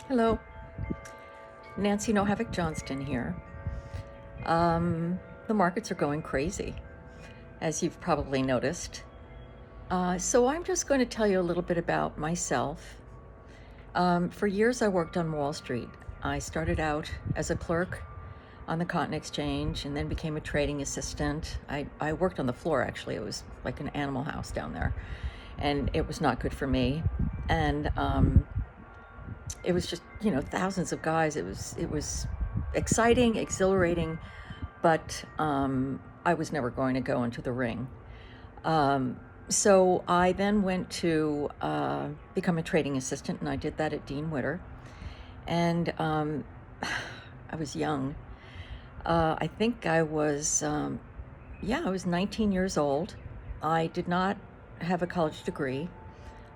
Hello, Nancy No Havoc Johnston here. The markets are going crazy, as you've probably noticed. So I'm just going to tell you a little bit about myself. For years, I worked on Wall Street. I started out as a clerk on the Cotton Exchange and then became a trading assistant. I worked on the floor, actually. It was like an animal house down there, and it was not good for me. And it was just, thousands of guys. It was exciting, exhilarating, but I was never going to go into the ring. So I then went to become a trading assistant, and I did that at Dean Witter. And I was young. I think I was, I was 19 years old. I did not have a college degree.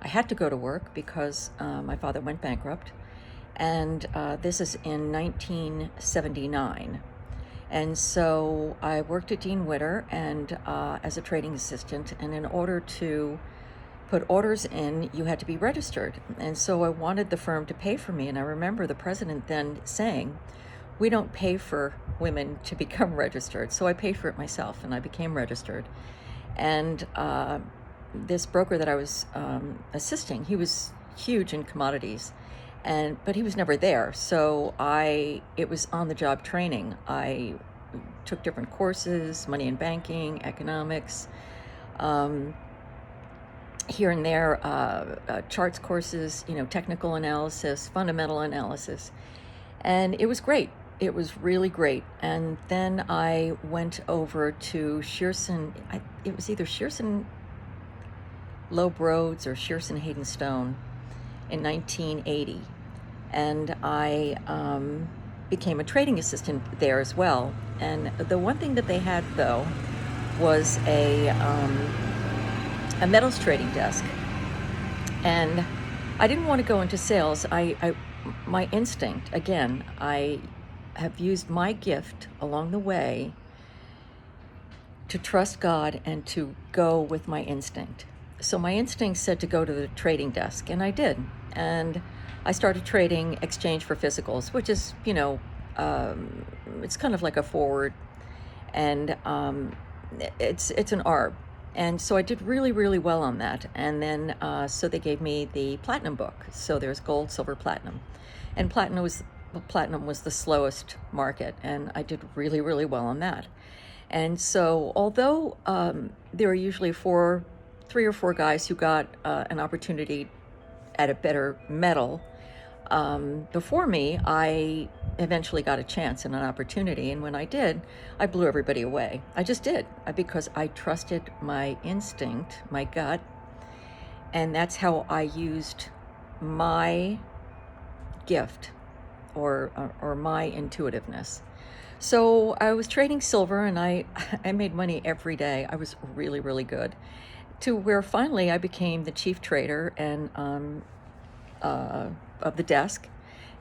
I had to go to work because my father went bankrupt. And this is in 1979. And so I worked at Dean Witter and as a trading assistant. And in order to put orders in, you had to be registered. And so I wanted the firm to pay for me. And I remember the president then saying, "We don't pay for women to become registered." So I paid for it myself and I became registered. And this broker that I was assisting, he was huge in commodities. But he was never there. So it was on the job training. I took different courses, money and banking, economics, here and there, charts courses, technical analysis, fundamental analysis. And it was great. It was really great. And then I went over to Shearson. It was either Shearson Loeb Rhodes or Shearson Hayden Stone in 1980. And I became a trading assistant there as well. And the one thing that they had, though, was a metals trading desk. And I didn't want to go into sales. My instinct, again, I have used my gift along the way to trust God and to go with my instinct. So my instinct said to go to the trading desk, and I did. And I started trading exchange for physicals, which is, it's kind of like a forward, and it's an ARB. And so I did really, really well on that. And then, so they gave me the platinum book. So there's gold, silver, platinum. And platinum was the slowest market. And I did really, really well on that. And so although there are usually 3 or 4 guys who got an opportunity at a better metal before me, I eventually got a chance and an opportunity. And when I did, I blew everybody away. I just did, because I trusted my instinct, my gut. And that's how I used my gift or my intuitiveness. So I was trading silver, and I made money every day. I was really, really good, to where finally I became the chief trader and of the desk,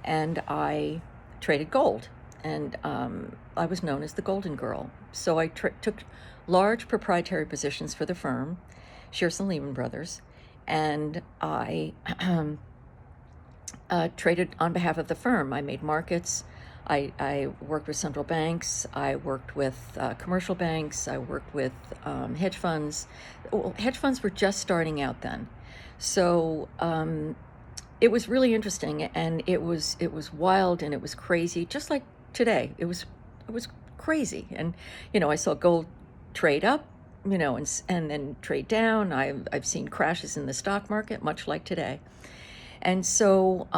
and I traded gold, and I was known as the Golden Girl. So I took large proprietary positions for the firm, Shearson Lehman Brothers, and I traded on behalf of the firm. I made markets. I worked with central banks. I worked with commercial banks. I worked with hedge funds. Well, hedge funds were just starting out then. So it was really interesting, and it was wild, and it was crazy, just like today. It was crazy. And I saw gold trade up, and then trade down. I've seen crashes in the stock market, much like today. And so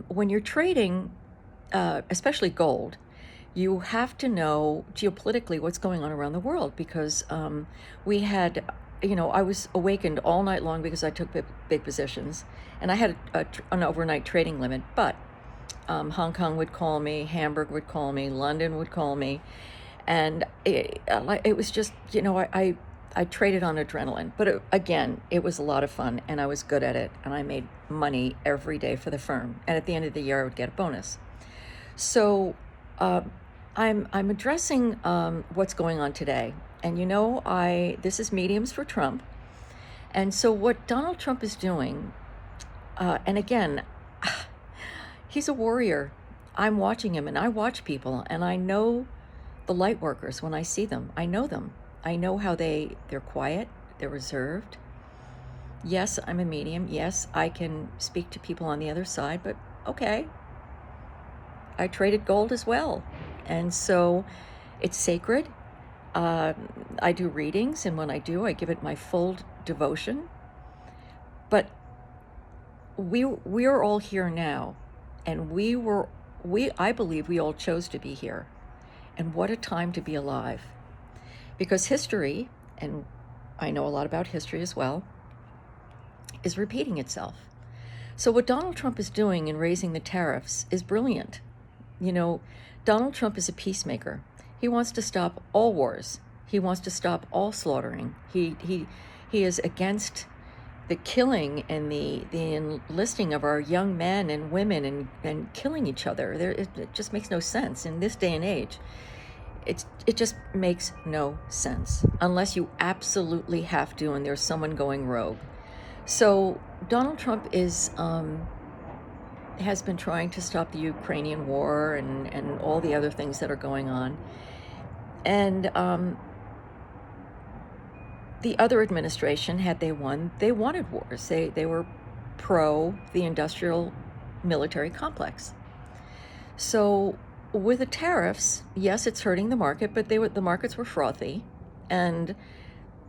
when you're trading, especially gold, you have to know geopolitically what's going on around the world, because we had, I was awakened all night long because I took big positions, and I had an overnight trading limit. But Hong Kong would call me, Hamburg would call me, London would call me, and it was just, I traded on adrenaline. But again, it was a lot of fun, and I was good at it, and I made money every day for the firm. And at the end of the year, I would get a bonus. So I'm addressing what's going on today. And this is Mediums for Trump. And so what Donald Trump is doing, and again, He's a warrior. I'm watching him, and I watch people, and I know the light workers when I see them. I know them. I know how they're quiet, they're reserved. Yes, I'm a medium. Yes, I can speak to people on the other side, but okay. I traded gold as well. And so it's sacred. Uh, I do readings, and when I do, I give it my full devotion. But we are all here now, and I believe we all chose to be here. And what a time to be alive. Because history, and I know a lot about history as well, is repeating itself. So what Donald Trump is doing in raising the tariffs is brilliant. You know, Donald Trump is a peacemaker. He wants to stop all wars. He wants to stop all slaughtering. He is against the killing and the enlisting of our young men and women and killing each other. It just makes no sense in this day and age. It just makes no sense unless you absolutely have to and there's someone going rogue. So Donald Trump has been trying to stop the Ukrainian war and all the other things that are going on. And the other administration, had they won, they wanted wars. They were pro the industrial military complex. So with the tariffs, yes, it's hurting the market, but the markets were frothy. And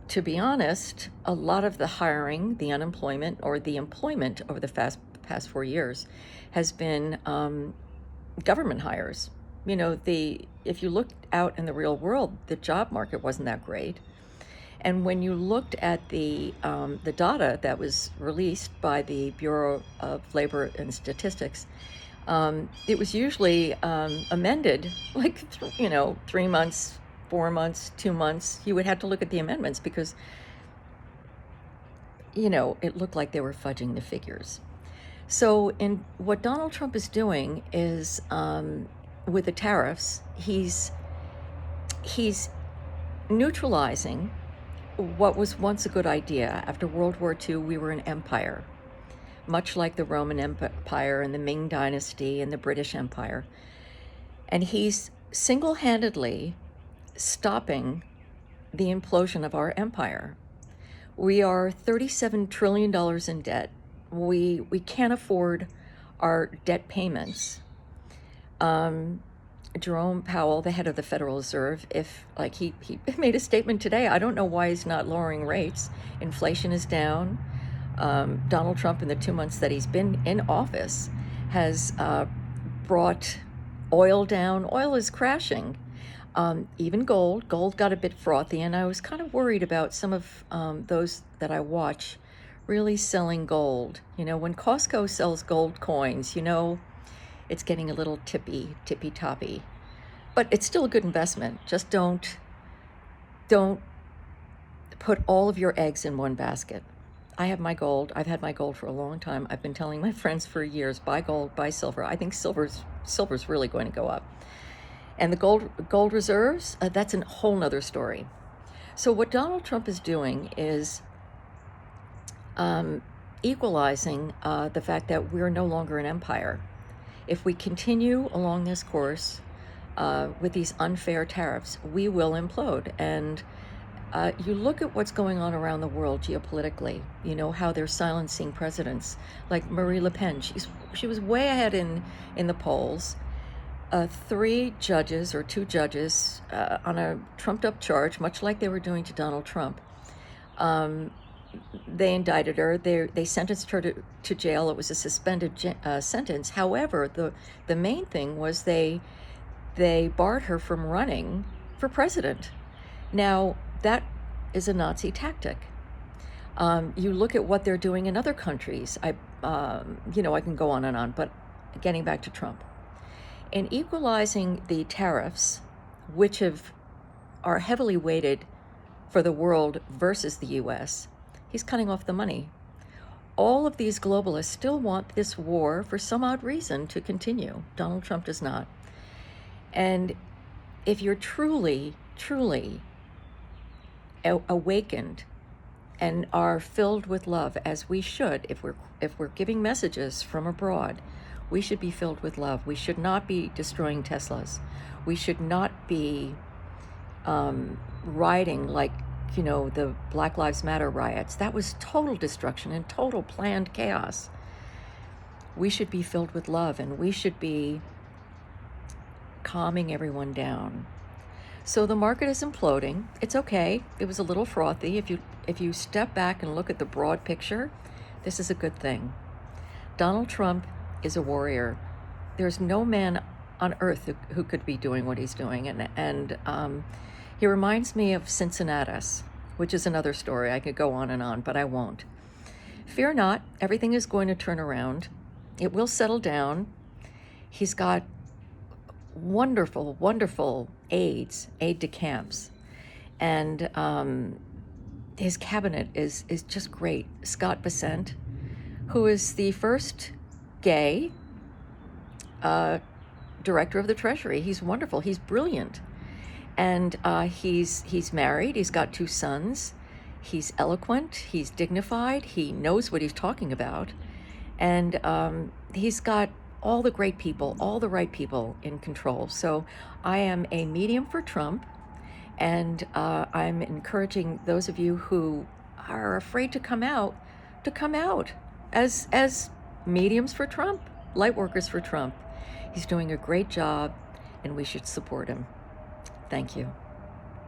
to be honest, a lot of the hiring, the unemployment, or the employment over the past 4 years has been government hires. You know, if you looked out in the real world, the job market wasn't that great. And when you looked at the data that was released by the Bureau of Labor and Statistics, it was usually amended like 3 months, 4 months, 2 months. You would have to look at the amendments because it looked like they were fudging the figures. So in what Donald Trump is doing is with the tariffs, he's neutralizing what was once a good idea. After World War II, we were an empire, much like the Roman Empire and the Ming Dynasty and the British Empire. And he's single-handedly stopping the implosion of our empire. We are $37 trillion in debt. We can't afford our debt payments. Jerome Powell, the head of the Federal Reserve, he made a statement today. I don't know why he's not lowering rates. Inflation is down. Donald Trump, in the 2 months that he's been in office, has brought oil down. Oil is crashing. Even gold got a bit frothy, and I was kind of worried about some of those that I watch really selling gold. When Costco sells gold coins, it's getting a little tippy-toppy. But it's still a good investment. Just don't put all of your eggs in one basket. I have my gold. I've had my gold for a long time. I've been telling my friends for years, buy gold, buy silver. I think silver's really going to go up. And the gold reserves, that's a whole nother story. So what Donald Trump is doing is equalizing the fact that we're no longer an empire. If we continue along this course with these unfair tariffs, we will implode. And you look at what's going on around the world geopolitically, how they're silencing presidents like Marine Le Pen. She was way ahead in the polls. 2 judges on a trumped-up charge, much like they were doing to Donald Trump. They indicted her. They sentenced her to jail. It was a suspended sentence. However, the main thing was they barred her from running for president. Now, that is a Nazi tactic. You look at what they're doing in other countries. I can go on and on, but getting back to Trump. In equalizing the tariffs, which are heavily weighted for the world versus the U.S., he's cutting off the money. All of these globalists still want this war for some odd reason to continue. Donald Trump does not. And if you're truly awakened and are filled with love, as we should, if we're giving messages from abroad, We should be filled with love. We should not be destroying Teslas. We should not be rioting like, the Black Lives Matter riots. That was total destruction and total planned chaos. We should be filled with love, and we should be calming everyone down. So the market is imploding. It's okay. It was a little frothy. If you step back and look at the broad picture, this is a good thing. Donald Trump is a warrior. There's no man on earth who could be doing what he's doing. And he reminds me of Cincinnatus, which is another story. I could go on and on, but I won't. Fear not, everything is going to turn around. It will settle down. He's got wonderful, wonderful aide-de-camps. And his cabinet is just great. Scott Bessent, who is the first gay director of the Treasury. He's wonderful. He's brilliant. And he's married. He's got 2 sons. He's eloquent. He's dignified. He knows what he's talking about. And he's got all the great people, all the right people in control. So I am a medium for Trump. And I'm encouraging those of you who are afraid to come out as mediums for Trump, light workers for Trump. He's doing a great job, and we should support him. Thank you.